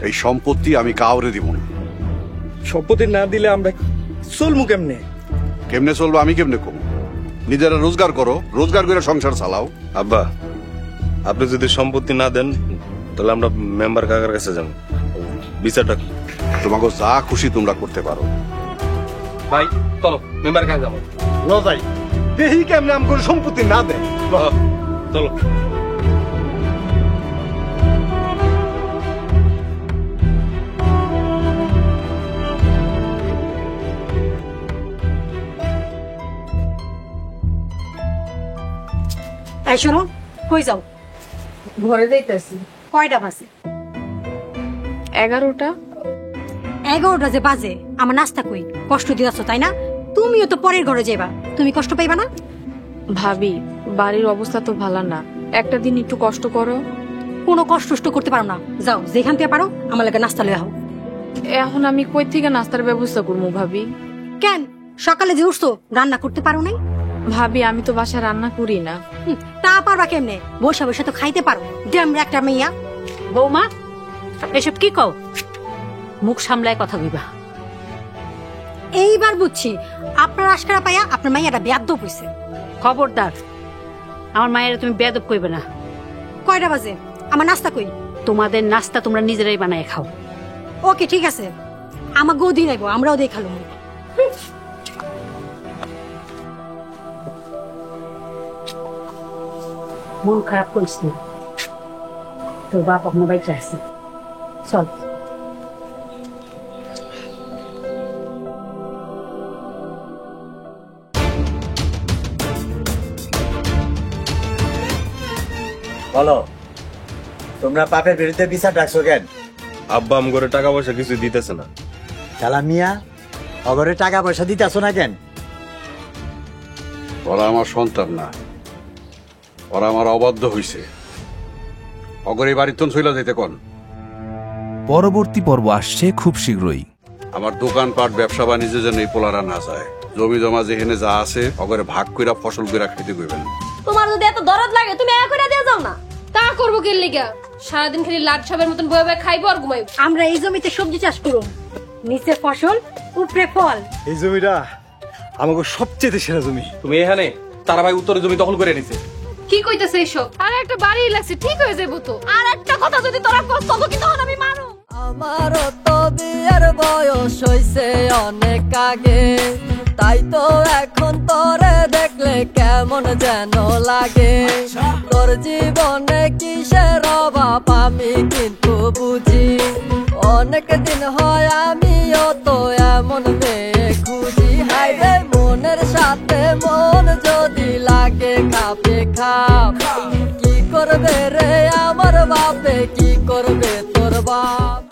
[SPEAKER 5] এই সম্পত্তি আমি কাউরে দিব না।
[SPEAKER 10] সম্পত্তি না দিলে আমরা চলবো কেমনে?
[SPEAKER 5] কেমনে চলবো আমি কেমনে কম? নিজেরা রোজগার করো, রোজগার করে সংসার চালাও।
[SPEAKER 7] আব্বা, আপনি যদি সম্পত্তি না দেন, তাহলে আমরা মেম্বার কাকার কাছে যাবো, বিচারটা।
[SPEAKER 5] তোমাকে যা খুশি তোমরা করতে পারো।
[SPEAKER 4] ভাই চলো, মেম্বার কাছে যাবো।
[SPEAKER 10] না যাই, দেখি কেমনে আমার সম্পত্তি না দেয়।
[SPEAKER 7] চলো।
[SPEAKER 2] এই শোনো, কই যাও?
[SPEAKER 6] ঘরে যাইতেছি।
[SPEAKER 2] কয়টা বাজে?
[SPEAKER 6] 11টা।
[SPEAKER 2] 11টা যে বাজে, আমার নাস্তা কই? কষ্ট দিয়েছো তাই না? তুমিও তো পরের ঘরে যাইবা, তুমি কষ্ট পাইবা না?
[SPEAKER 6] ভাবি, বাড়ির অবস্থা তো ভালো না, একটা দিন একটু কষ্ট করো।
[SPEAKER 2] কোনো কষ্ট করতে পারো না, যাও যেখান থেকে পারো আমার লাগে নাস্তা লয়ে আও।
[SPEAKER 6] এখন আমি কই থেকে নাস্তার ব্যবস্থা করবো ভাবি?
[SPEAKER 2] কেন, সকালে যে উঠছো রান্না করতে পারো নাই?
[SPEAKER 6] ভাবি, আমি তো বাসায় রান্না করি না।
[SPEAKER 2] তা পারবা কেমনে? বসে বসে তো খাইতে পারো, ড্যামরা একটা মেয়া।
[SPEAKER 11] বৌমা, এসব কি কও? মুখ সামলায় কথা কইবা।
[SPEAKER 2] এইবার বুঝছি আপনার আশকারা পাইয়া আপনার মাইয়াটা বেয়াদব হইছে।
[SPEAKER 11] খবরদার, আমার মায়ের তুমি বেয়াদব কইবে না।
[SPEAKER 2] কয়টা বাজে? আমার নাস্তা কই?
[SPEAKER 11] তোমাদের নাস্তা তোমরা নিজেরাই বানায় খাও।
[SPEAKER 2] ওকে ঠিক আছে, আমার গদি নাইব, আমরাও দেখালো।
[SPEAKER 11] মন খারাপ করিস না, তোর বাপ এখনো বাইকে আছে। চল।
[SPEAKER 10] বলো, তোমরা পাপের বিরুদ্ধে বিচার ডাকছো কেন?
[SPEAKER 7] আব্বা আম করে টাকা পয়সা কিছু দিতেছে না।
[SPEAKER 10] শালা মিয়া, অগরে টাকা পয়সা দিতেছো না কেন?
[SPEAKER 5] ওরা আমার সন্তান না, ওরা আমার অবাধ্য হইছে। অগরে বাড়িতন চইলা যেতে কোন।
[SPEAKER 12] পরবর্তী পর্ব আসছে খুব শীঘ্রই।
[SPEAKER 5] আমার দোকানপাট ব্যবসা বাণিজ্য যেন এই পোলারা না যায়। জমি জমা যেখানে যা আছে অগরে ভাগ কইরা ফসল কইরা খেতে কইবেন।
[SPEAKER 9] তোমার যদি এত দরদ লাগে তুমি এক করে দিয়ে যাও না।
[SPEAKER 8] তা করবো কে লিগা? সারাদিন খালি লাট সাবের মতন বয়ে বয়ে খাইবো আর ঘুমাইবো।
[SPEAKER 2] আমরা এই জমিতে সবজি চাষ করব, নিচে ফসল উপরে ফল।
[SPEAKER 7] এই জমিটা আমাকে সবচেয়ে সেরা জমি।
[SPEAKER 1] তুমি এখানে তারা ভাই উত্তরে জমি দখল করে নিছে।
[SPEAKER 8] কি কইতেছে এসব? আর একটা বাড়ি লাগছে, ঠিক হয়ে যাবো তো। আর একটা কথা যদি তোরা কস তবে কি তখন আমি মানো?
[SPEAKER 13] আমারও তো বিয়ের বয়স হইছে অনেক আগে, তাই তো এখন তোরে দেখলে কেমন যেন লাগে। তোর জীবনে কিসের অভাব আমি কিন্তু বুঝি, অনেক দিন হয় আমিও তো এমন মেয়ে খুঁজি। হাইরে মনের সাথে মন যদি লাগে খাপে খাপ, কি করবে রে আমার বাপে, কি করবে তোর বাপ?